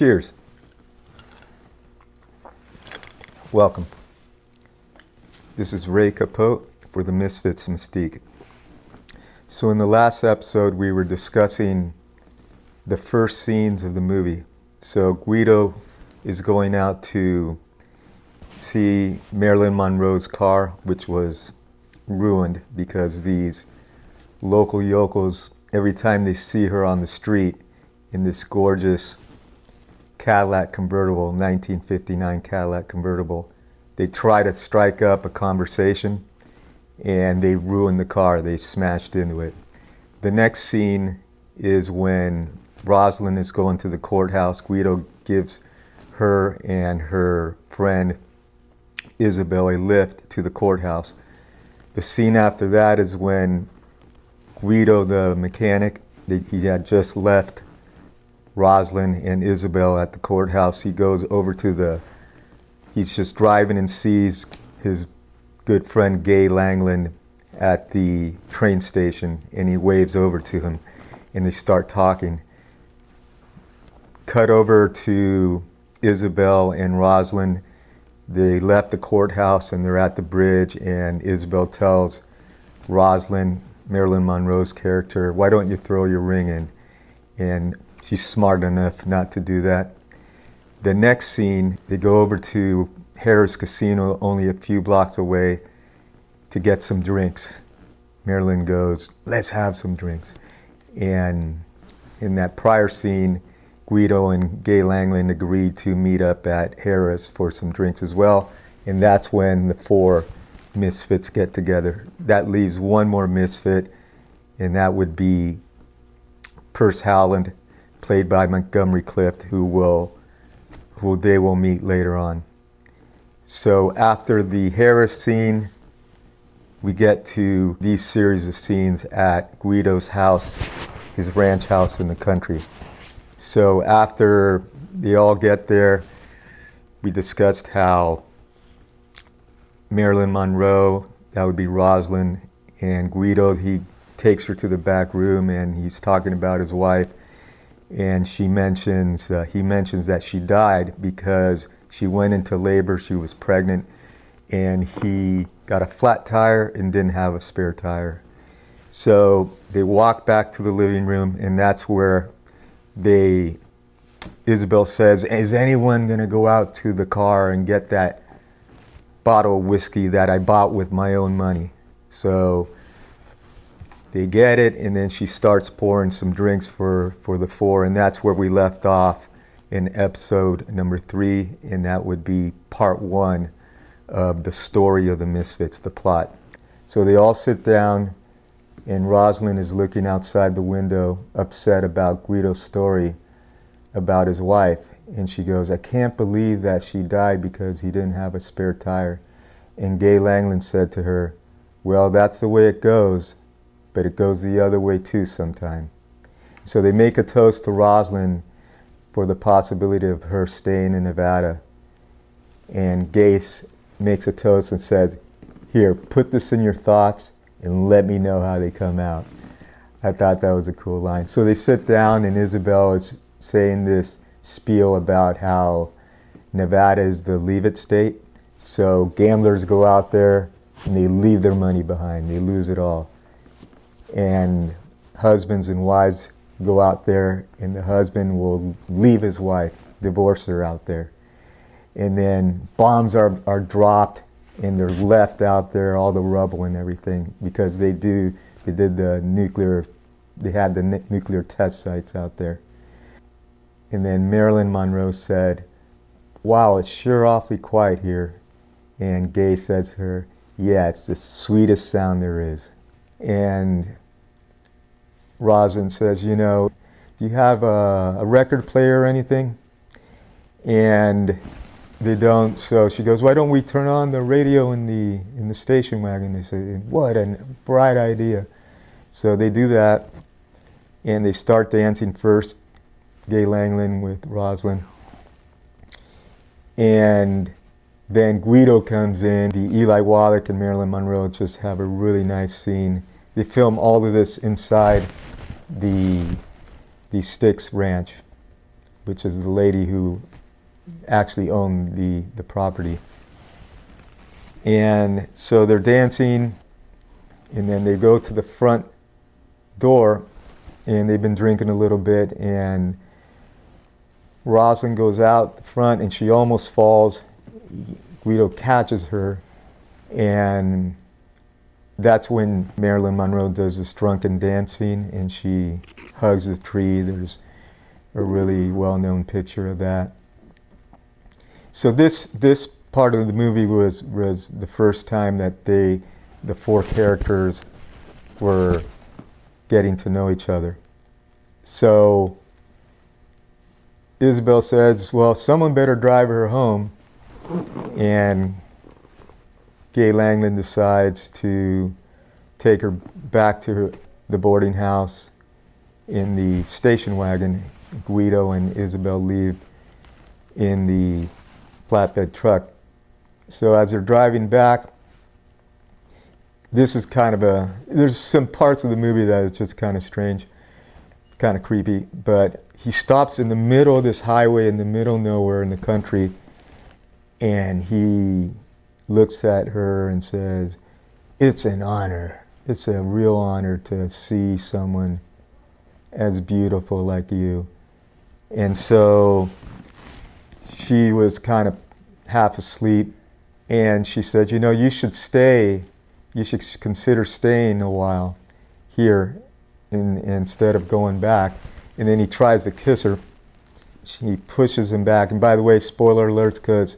Cheers. Welcome. This is Ray Capote for the Misfits Mystique. So in the last episode we were discussing the first scenes of the movie. So Guido is going out to see Marilyn Monroe's car, which was ruined because these local yokels, every time they see her on the street in this gorgeous Cadillac convertible, 1959 Cadillac convertible, they try to strike up a conversation and they ruin the car. They smashed into it. The next scene is when Roslyn is going to the courthouse. Guido gives her and her friend Isabel a lift to the courthouse. The scene after that is when Guido, the mechanic, he had just left Roslyn and Isabel at the courthouse. He goes over to he's just driving and sees his good friend Gay Langland at the train station, and he waves over to him and they start talking. Cut over to Isabel and Roslyn. They left the courthouse and they're at the bridge, and Isabel tells Roslyn, Marilyn Monroe's character, why don't you throw your ring in? And she's smart enough not to do that. The next scene, they go over to Harrah's Casino, only a few blocks away, to get some drinks. Marilyn goes, let's have some drinks. And in that prior scene, Guido and Gay Langland agreed to meet up at Harrah's for some drinks as well. And that's when the four misfits get together. That leaves one more misfit, and that would be Perce Howland, played by Montgomery Clift, who they will meet later on. So after the Harrah's scene, we get to these series of scenes at Guido's house, his ranch house in the country. So after they all get there, we discussed how Marilyn Monroe, that would be Roslyn, and Guido, he takes her to the back room and he's talking about his wife, and he mentions that she died because she went into labor, she was pregnant, and he got a flat tire and didn't have a spare tire. So they walk back to the living room, and that's where Isabel says, is anyone gonna go out to the car and get that bottle of whiskey that I bought with my own money? So they get it, and then she starts pouring some drinks for the four, and that's where we left off in episode number 3, and that would be part 1 of the story of the Misfits, the plot. So they all sit down, and Roslyn is looking outside the window, upset about Guido's story about his wife, and she goes, I can't believe that she died because he didn't have a spare tire. And Gay Langland said to her, well, that's the way it goes, but it goes the other way too sometime. So they make a toast to Roslyn for the possibility of her staying in Nevada, and Gay makes a toast and says, here, put this in your thoughts and let me know how they come out. I thought that was a cool line. So they sit down, and Isabel is saying this spiel about how Nevada is the leave it state. So gamblers go out there and they leave their money behind. They lose it all. And husbands and wives go out there, and the husband will leave his wife, divorce her out there. And then bombs are dropped, and they're left out there, all the rubble and everything, because they had the nuclear test sites out there. And then Marilyn Monroe said, wow, it's sure awfully quiet here. And Gay says to her, yeah, it's the sweetest sound there is. And Roslyn says, you know, do you have a record player or anything? And they don't, so she goes, why don't we turn on the radio in the station wagon? They say, what a bright idea. So they do that, and they start dancing first, Gay Langland with Roslyn. And then Guido comes in. The Eli Wallach and Marilyn Monroe just have a really nice scene. They film all of this inside the Styx Ranch. which is the lady who actually owned the property. And so they're dancing, and then they go to the front door, and they've been drinking a little bit, and Roslyn goes out the front, and she almost falls. Guido catches her, and that's when Marilyn Monroe does this drunken dancing, and she hugs the tree. There's a really well-known picture of that. So this part of the movie was the first time that the four characters were getting to know each other. So Isabel says, well, someone better drive her home, and Gay Langland decides to take her back to the boarding house in the station wagon. Guido and Isabel leave in the flatbed truck. So as they're driving back, this is kind of there's some parts of the movie that is just kind of strange, kind of creepy, but he stops in the middle of this highway in the middle of nowhere in the country, and he looks at her and says, "It's an honor. It's a real honor to see someone as beautiful like you." And so she was kind of half asleep, and she said, "You know, you should stay. You should consider staying a while here instead of going back." And then he tries to kiss her. She pushes him back. And by the way, spoiler alerts, because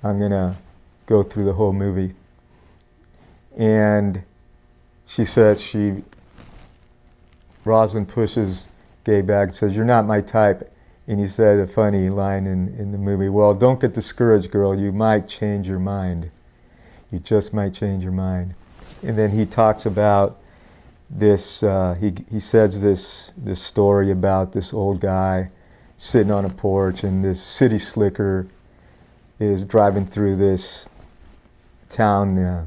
I'm going to go through the whole movie. And she says, Roslyn pushes Gay back and says, "You're not my type." And he said a funny line in the movie, "Well, don't get discouraged, girl. You might change your mind. You just might change your mind." And then he talks about this, he says this story about this old guy sitting on a porch, and this city slicker is driving through this town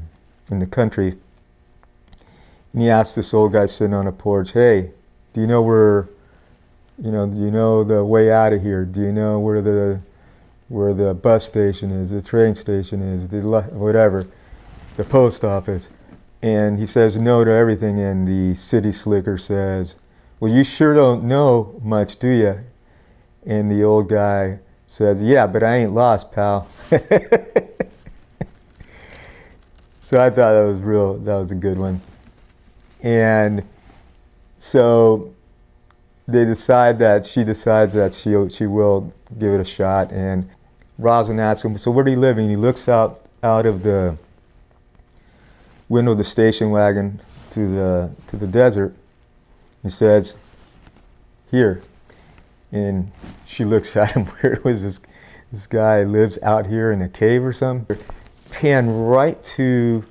in the country. And he asks this old guy sitting on a porch, "Hey, do you know do you know the way out of here? Do you know where the bus station is, the train station is, whatever, the post office?" And he says no to everything, and the city slicker says, "Well, you sure don't know much, do you?" And the old guy says, "Yeah, but I ain't lost, pal." So I thought that was a good one. And so she decides that she will give it a shot, and Roslyn asks him, "So where do you live?" And he looks out of the window of the station wagon to the desert. He says, "Here." And she looks at him, where was this guy lives out here in a cave or something? Pan right to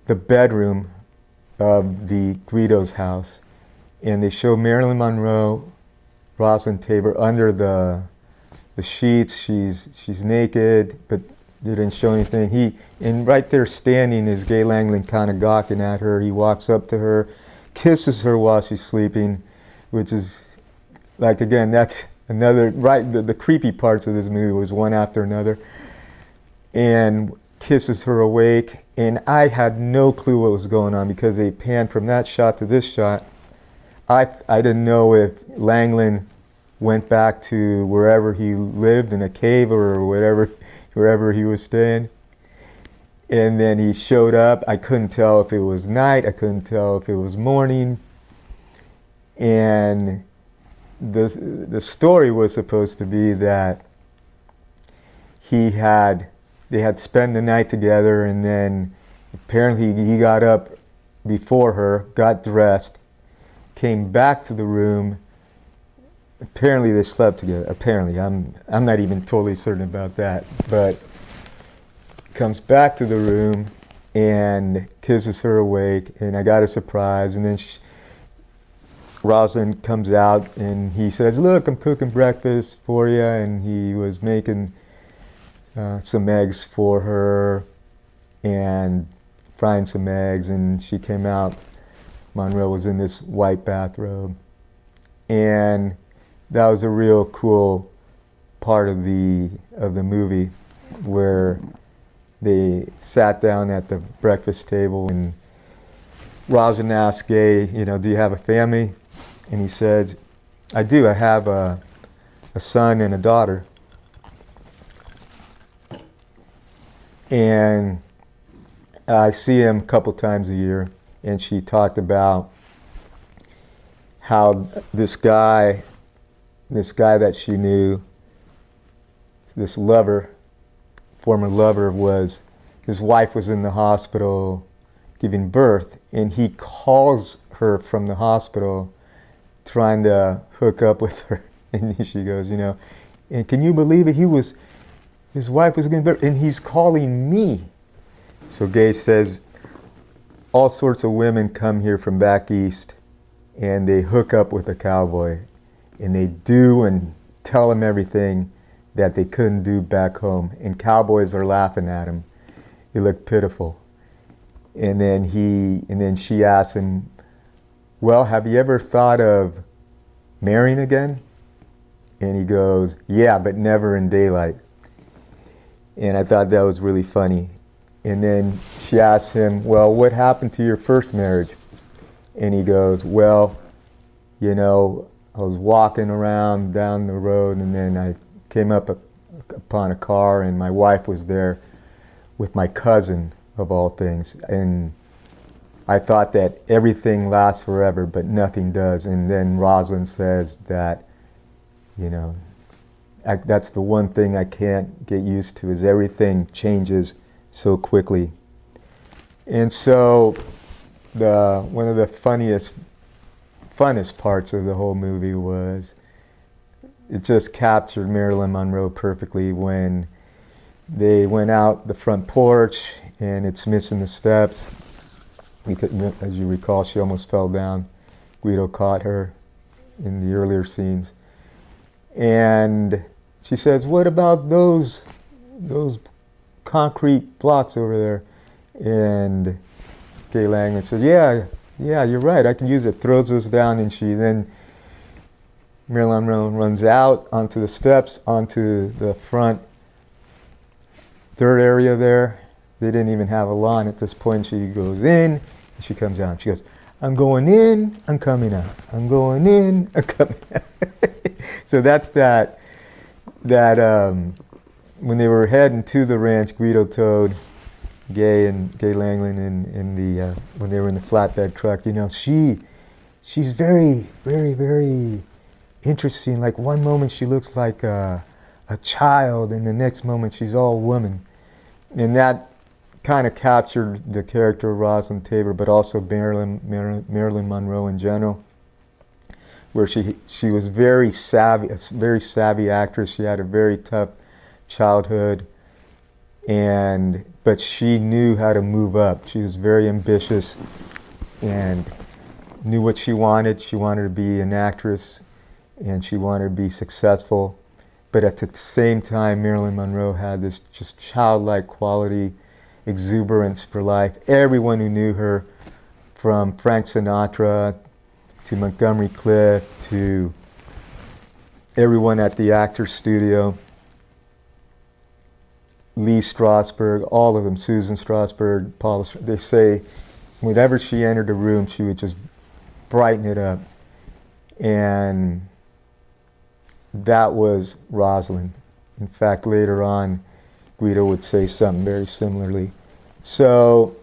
the bedroom of the Guido's house, and they show Marilyn Monroe, Roslyn Tabor, under the sheets. She's naked, but they didn't show anything. And right there standing is Gay Langland, kind of gawking at her. He walks up to her, kisses her while she's sleeping, which is, like, again, that's another, right, the creepy parts of this movie was one after another, and kisses her awake. And I had no clue what was going on, because they panned from that shot to this shot. I didn't know if Langland went back to wherever he lived, in a cave or wherever he was staying. And then he showed up. I couldn't tell if it was night. I couldn't tell if it was morning. And the story was supposed to be that they had spent the night together, and then apparently he got up before her, got dressed, came back to the room. Apparently they slept together. Apparently, I'm not even totally certain about that, but comes back to the room and kisses her awake, and I got a surprise. And then Roslyn comes out, and he says, "Look, I'm cooking breakfast for you," and he was making some eggs for her and frying some eggs, and she came out. Monroe was in this white bathrobe, and that was a real cool part of the movie, where they sat down at the breakfast table and Roslyn asked Gay, do you have a family? And he says, I do. I have a son and a daughter. And I see him a couple times a year. And she talked about how this guy that she knew, this lover, former lover, his wife was in the hospital giving birth, and he calls her from the hospital trying to hook up with her. And she goes, and can you believe it? His wife was giving birth, and he's calling me. So Gay says, all sorts of women come here from back east, and they hook up with a cowboy, and they do and tell him everything that they couldn't do back home. And cowboys are laughing at him. He looked pitiful. And then she asked him, well, have you ever thought of marrying again? And he goes, yeah, but never in daylight. And I thought that was really funny. And then she asked him, well, what happened to your first marriage? And he goes, well, I was walking around down the road, and then I came upon a car, and my wife was there with my cousin, of all things. And I thought that everything lasts forever, but nothing does. And then Roslyn says that, that's the one thing I can't get used to, is everything changes so quickly. And so one of the funnest parts of the whole movie was, it just captured Marilyn Monroe perfectly when they went out the front porch and it's missing the steps. Because, as you recall, she almost fell down. Guido caught her in the earlier scenes. And she says, what about those concrete blocks over there? And Gay Langley says, yeah, you're right, I can use it. Throws those down, and Marilyn Monroe runs out onto the steps, onto the front third area there. They didn't even have a lawn at this point. She goes in, and she comes out. She goes, I'm going in, I'm coming out. I'm going in, I'm coming out. So that's that when they were heading to the ranch, Guido told Gay Langley when they were in the flatbed truck, she's very, very, very interesting. Like, one moment she looks like a child, and the next moment she's all woman. And that kind of captured the character of Roslyn Tabor, but also Marilyn Monroe in general, where she was very savvy, a very savvy actress. She had a very tough childhood, but she knew how to move up. She was very ambitious and knew what she wanted. She wanted to be an actress, and she wanted to be successful. But at the same time, Marilyn Monroe had this just childlike quality, exuberance for life. Everyone who knew her, from Frank Sinatra to Montgomery Clift to everyone at the Actors Studio, Lee Strasberg, all of them, Susan Strasberg, Paula, they say whenever she entered a room, she would just brighten it up. And that was Roslyn. In fact, later on, Guido would say something very similarly. So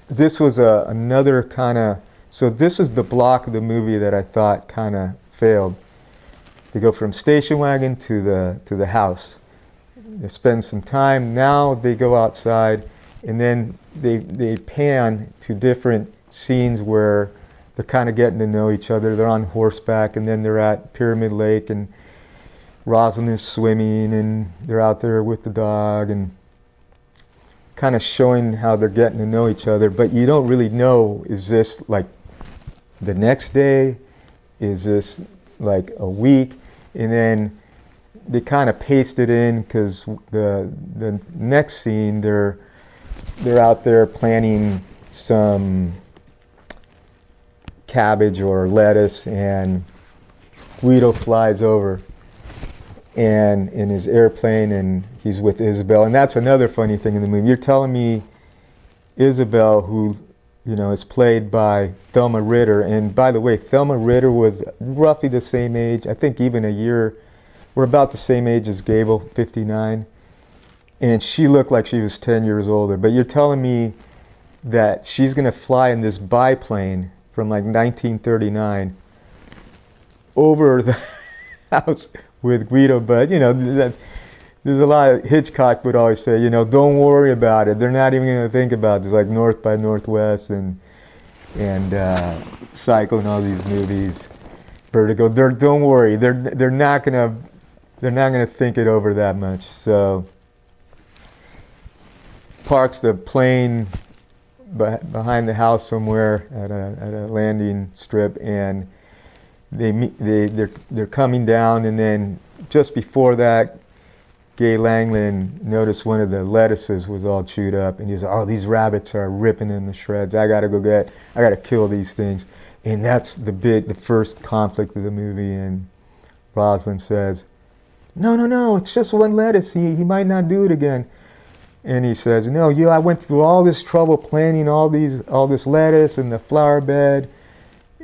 this was another kind of, so this is the block of the movie that I thought kind of failed. They go from station wagon to the house. They spend some time. Now they go outside, and then they pan to different scenes where they're kind of getting to know each other. They're on horseback, and then they're at Pyramid Lake, and Roslyn is swimming, and they're out there with the dog, and kind of showing how they're getting to know each other. But you don't really know, is this like the next day? Is this like a week? And then they kind of paste it in, because the next scene they're out there planting some cabbage or lettuce, and Guido flies over and in his airplane, and he's with Isabel. And that's another funny thing in the movie. You're telling me Isabel, who is played by Thelma Ritter, and by the way, Thelma Ritter was roughly the same age, I think even a year, we're about the same age as Gable, 59, and she looked like she was 10 years older. But you're telling me that she's going to fly in this biplane from like 1939 over the house with Guido, but there's a lot of, Hitchcock would always say, don't worry about it. They're not even going to think about it. There's like North by Northwest and Psycho and all these movies, Vertigo. Don't worry. They're not gonna think it over that much. So parks the plane behind the house somewhere at a landing strip, and they're coming down, and then just before that, Gay Langland noticed one of the lettuces was all chewed up, and he's like, "Oh, these rabbits are ripping in the shreds. I gotta kill these things." And that's the first conflict of the movie. And Roslyn says, "No, it's just one lettuce. He might not do it again." And he says, "No, I went through all this trouble planting all this lettuce and the flower bed,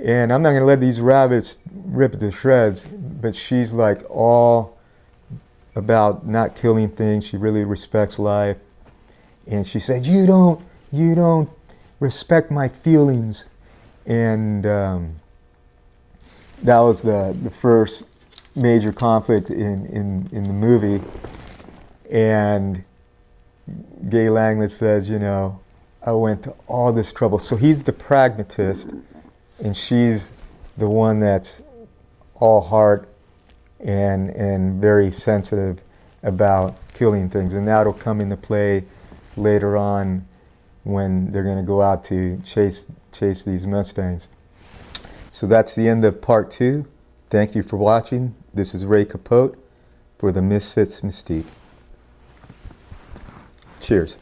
and I'm not gonna let these rabbits rip it to shreds." But she's like all about not killing things. She really respects life, and she said, you don't respect my feelings." And that was the first major conflict in the movie. And Gay Langland says, "I went to all this trouble." So he's the pragmatist, and she's the one that's all heart and very sensitive about killing things. And that'll come into play later on when they're going to go out to chase these Mustangs. So that's the end of part 2. Thank you for watching. This is Ray Capote for the Misfits Mystique. Cheers.